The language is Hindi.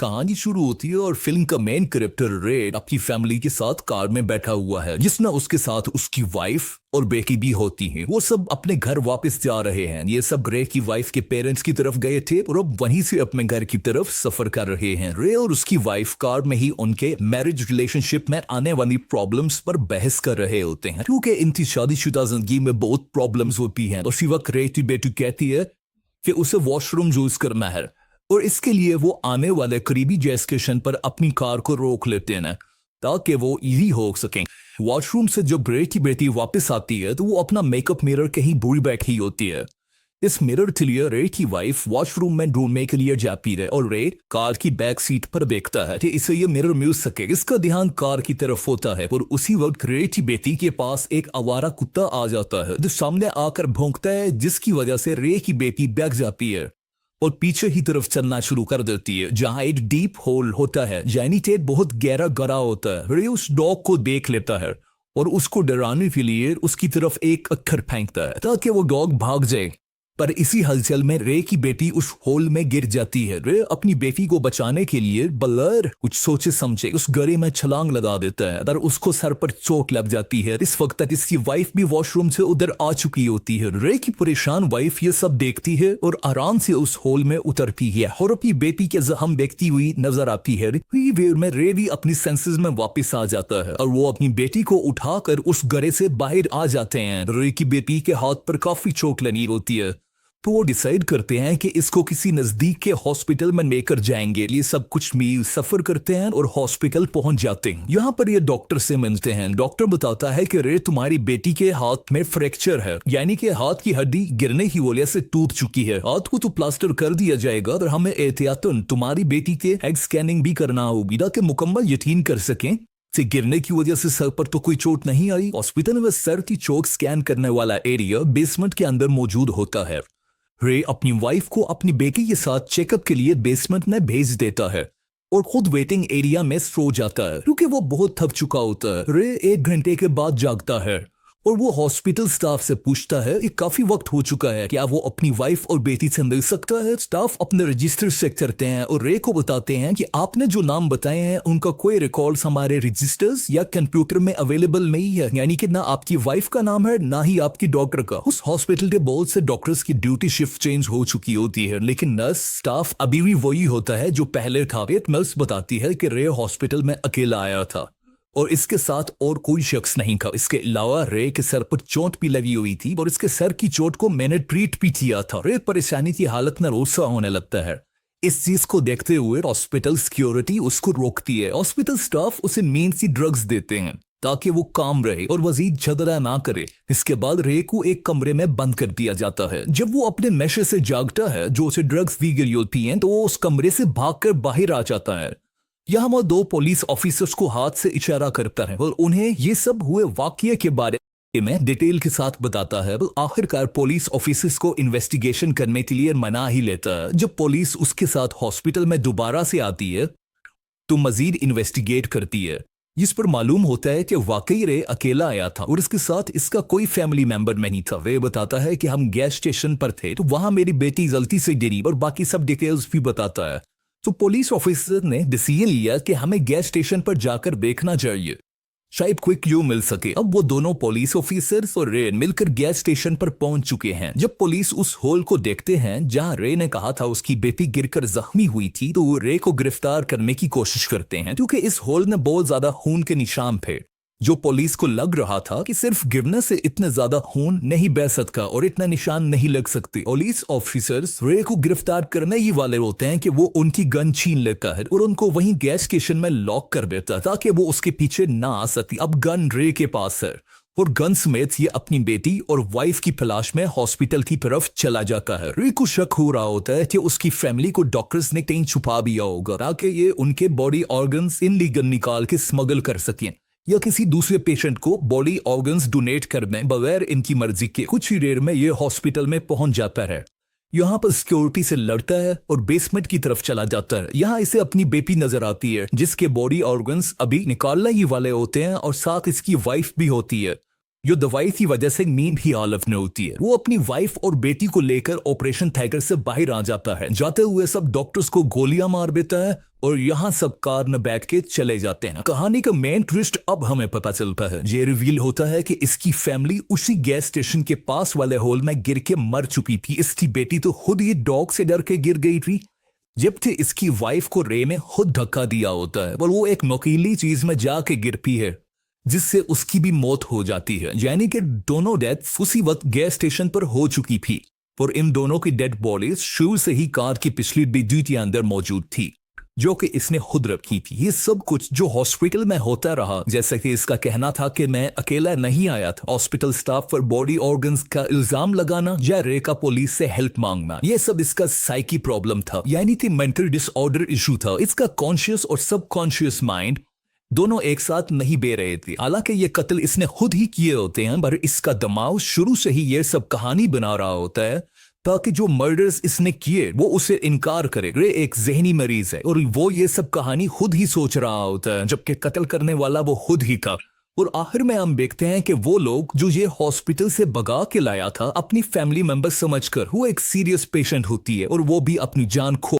कहानी शुरू होती है और फिल्म का मेन कैरेक्टर रे अपनी फैमिली के साथ कार में बैठा हुआ है, जिसमें उसके साथ उसकी वाइफ और बेटी भी होती हैं। वो सब अपने घर वापस जा रहे हैं। ये सब रे की वाइफ के पेरेंट्स की तरफ गए थे और अब वहीं से अपने घर की तरफ सफर कर रहे हैं। रे और उसकी वाइफ कार में ही उनके मैरिज रिलेशनशिप में आने वाली प्रॉब्लम्स पर बहस कर रहे होते हैं, क्योंकि इनकी शादीशुदा जिंदगी में बहुत प्रॉब्लम्स होती हैं। उसी वक्त रे की बेटी कहती है कि उसे वॉशरूम यूज करना है और इसके लिए वो आने वाले करीबी जेट स्टेशन पर अपनी कार को रोक लेते हैं ताकि वो इजी हो सकें। वॉशरूम से जब रे की बेटी वापस आती है तो वो अपना मेकअप मिरर कहीं भूल बैठी होती है। इस मिरर के लिए रे की वाइफ वॉशरूम में ढूंढने के लिए जाती है और रे कार की बैक सीट पर देखता है कि इसे ये मिरर मिल सके। इसका ध्यान कार की तरफ होता है और उसी वक्त रे की बेटी के पास एक आवारा कुत्ता आ जाता है जो सामने आकर भौंकता है, जिसकी वजह से रे की बेटी बैठ जाती है और पीछे ही तरफ चलना शुरू कर देती है जहां एक डीप होल होता है। यानी टेट बहुत गहरा गहरा होता है। रे उस डॉग को देख लेता है और उसको डराने के लिए उसकी तरफ एक पत्थर फेंकता है ताकि वो डॉग भाग जाए। पर इसी हलचल में रे की बेटी उस होल में गिर जाती है। रे अपनी बेटी को बचाने के लिए बगैर कुछ सोचे समझे उस गड्ढे में छलांग लगा देता है, पर उसको सर पर चोट लग जाती है। इस वक्त तक इसकी वाइफ भी वॉशरूम से उधर आ चुकी होती है। रे की परेशान वाइफ ये सब देखती है और आराम से उस होल में उतरती है और अपनी बेटी के जख्म देखती हुई नजर आती है। देर में रे भी अपनी सेंसेस में वापस आ जाता है और वो अपनी बेटी को उठाकर उस गड्ढे से बाहर आ जाते हैं। रे की बेटी के हाथ पर काफी चोट लगी होती है तो वो डिसाइड करते हैं कि इसको किसी नजदीक के हॉस्पिटल में लेकर जाएंगे। ये सब कुछ मील सफर करते हैं और हॉस्पिटल पहुंच जाते हैं। यहाँ पर ये डॉक्टर से मिलते हैं। डॉक्टर बताता है कि रे तुम्हारी बेटी के हाथ में फ्रैक्चर है, यानी कि हाथ की हड्डी गिरने की वजह से टूट चुकी है। हाथ को तो प्लास्टर कर दिया जाएगा और हमें एहतियातन तुम्हारी बेटी के हेड स्कैनिंग भी करना होगी ताकि मुकम्मल यकीन कर सकें से गिरने की वजह से सर पर तो कोई चोट नहीं आई। हॉस्पिटल में सर की चोट स्कैन करने वाला एरिया बेसमेंट के अंदर मौजूद होता है। रे अपनी वाइफ को अपनी बेटी के साथ चेकअप के लिए बेसमेंट में भेज देता है और खुद वेटिंग एरिया में सो जाता है क्योंकि वो बहुत थक चुका होता है। रे 1 घंटे के बाद जागता है और वो हॉस्पिटल स्टाफ से पूछता है कि काफी वक्त हो चुका है, क्या वो अपनी वाइफ और बेटी से मिल सकता है। स्टाफ अपने रजिस्टर चेक करते हैं और रे को बताते हैं कि आपने जो नाम बताए हैं उनका कोई रिकॉर्ड्स हमारे रजिस्टर्स या कंप्यूटर में अवेलेबल नहीं है, यानी कि ना आपकी वाइफ का नाम है ना ही आपकी डॉक्टर का। उस हॉस्पिटल के बहुत से डॉक्टर्स की ड्यूटी शिफ्ट चेंज हो चुकी होती है, लेकिन नर्स स्टाफ अभी भी वही होता है जो पहले था। नर्स बताती है कि रे हॉस्पिटल में अकेला आया था और इसके साथ और कोई शख्स नहीं था। इसके अलावा रे के सर पर चोट भी लगी हुई थी और इसके सर की चोट को मैंने ट्रीट भी किया था। रे परेशानी की हालत में रोसा होने लगता है। इस चीज को देखते हुए हॉस्पिटल सिक्योरिटी उसको रोकती है। हॉस्पिटल स्टाफ उसे मेन सी ड्रग्स देते हैं ताकि वो काम रहे और मजीद झगड़ा ना करे। इसके बाद रे को एक कमरे में बंद कर दिया जाता है। जब वो अपने नशे से जागता है जो उसे ड्रग्स दी गई होती हैं तो वो उस कमरे से भागकर बाहर आ जाता है। यहाँ वो 2 पुलिस ऑफिसर्स को हाथ से इशारा करता है और उन्हें ये सब हुए वाकये के बारे में डिटेल के साथ बताता है। आखिरकार पुलिस ऑफिसर्स को इन्वेस्टिगेशन करने के लिए मना ही लेता है। जब पुलिस उसके साथ हॉस्पिटल में दोबारा से आती है तो मजीद इन्वेस्टिगेट करती है, जिस पर मालूम होता है कि वाकई रे अकेला आया था और इसके साथ इसका कोई फैमिली मेंबर नहीं था। वे बताता है कि हम गैस स्टेशन पर थे तो वहां मेरी बेटी गलती से गिरी और बाकी सब डिटेल्स भी बताता है। तो पुलिस ऑफिसर ने डिसीजन लिया कि हमें गैस स्टेशन पर जाकर देखना चाहिए, शायद क्विक क्लू मिल सके। अब वो दोनों पुलिस ऑफिसर्स और रे मिलकर गैस स्टेशन पर पहुंच चुके हैं। जब पुलिस उस होल को देखते हैं जहां रे ने कहा था उसकी बेटी गिरकर जख्मी हुई थी तो वो रे को गिरफ्तार करने की कोशिश करते हैं क्योंकि इस होल में बहुत ज्यादा खून के निशान थे। जो पुलिस को लग रहा था कि सिर्फ गिरने से इतने ज्यादा खून नहीं बह सकता और इतना निशान नहीं लग सकते। पुलिस ऑफिसर्स रे को गिरफ्तार करने ही वाले होते हैं कि वो उनकी गन छीन लेता है और उनको वहीं गैस स्टेशन में लॉक कर देता ताकि वो उसके पीछे ना आ सके। अब गन रे के पास है और गन समेत ये अपनी बेटी और वाइफ की तलाश में हॉस्पिटल की तरफ चला जाता है। रे को शक हो रहा होता है कि उसकी फैमिली को डॉक्टर्स ने कहीं छुपा दिया होगा ताकि ये उनके बॉडी ऑर्गन्स इनलीगल निकाल के स्मगल कर सकें या किसी दूसरे पेशेंट को बॉडी ऑर्गन्स डोनेट करने बगैर इनकी मर्जी के। कुछ ही देर में ये हॉस्पिटल में पहुंच जाता है। यहाँ पर सिक्योरिटी से लड़ता है और बेसमेंट की तरफ चला जाता है। यहाँ इसे अपनी बेटी नजर आती है जिसके बॉडी ऑर्गन्स अभी निकालने ही वाले होते हैं और साथ इसकी वाइफ भी होती है। जो दवाई की वजह से नींद भी हालत में होती है। वो अपनी वाइफ और बेटी को लेकर ऑपरेशन थिएटर से बाहर आ जाता है। जाते हुए सब डॉक्टर्स को गोलियां मार देता है और यहाँ सब कार में बैठ के चले जाते हैं। कहानी का मेन ट्विस्ट अब हमें पता चलता है। ये रिवील होता है कि इसकी फैमिली उसी गैस स्टेशन के पास वाले होल में गिर के मर चुकी थी। इसकी बेटी तो खुद ही डॉग से डर के गिर गई थी, जबकि इसकी वाइफ को रे में खुद धक्का दिया होता है और वो एक नुकीली चीज में जाके गिरती है जिससे उसकी भी मौत हो जाती है। यानी कि दोनों डेथ उसी वक्त गैस स्टेशन पर हो चुकी थी और इन दोनों की डेड बॉडीज शुरू से ही कार की पिछली डिग्गी के अंदर मौजूद थी, जो कि इसने खुद रखी थी। ये सब कुछ जो हॉस्पिटल में होता रहा, जैसा कि इसका कहना था कि मैं अकेला नहीं आया था, हॉस्पिटल स्टाफ पर बॉडी ऑर्गन्स का इल्जाम लगाना या रेका पुलिस से हेल्प मांगना, ये सब इसका साइकी प्रॉब्लम था, यानी कि मेंटल डिसऑर्डर इशू था। इसका कॉन्शियस और सबकॉन्शियस माइंड दोनों एक साथ नहीं बे रहे थे। हालांकि ये कत्ल इसने खुद ही किए होते हैं, पर इसका दिमाग शुरू से ही ये सब कहानी बना रहा होता है ताकि जो मर्डर्स इसने किए वो उसे इनकार करे। ये एक जहनी मरीज है और वो ये सब कहानी खुद ही सोच रहा होता है, जबकि कत्ल करने वाला वो खुद ही था। और आखिर में हम देखते हैं कि वो लोग जो ये हॉस्पिटल से भगा के लाया था अपनी फैमिली मेंबर समझकर, वो एक सीरियस पेशेंट होती है और वो भी अपनी जान खो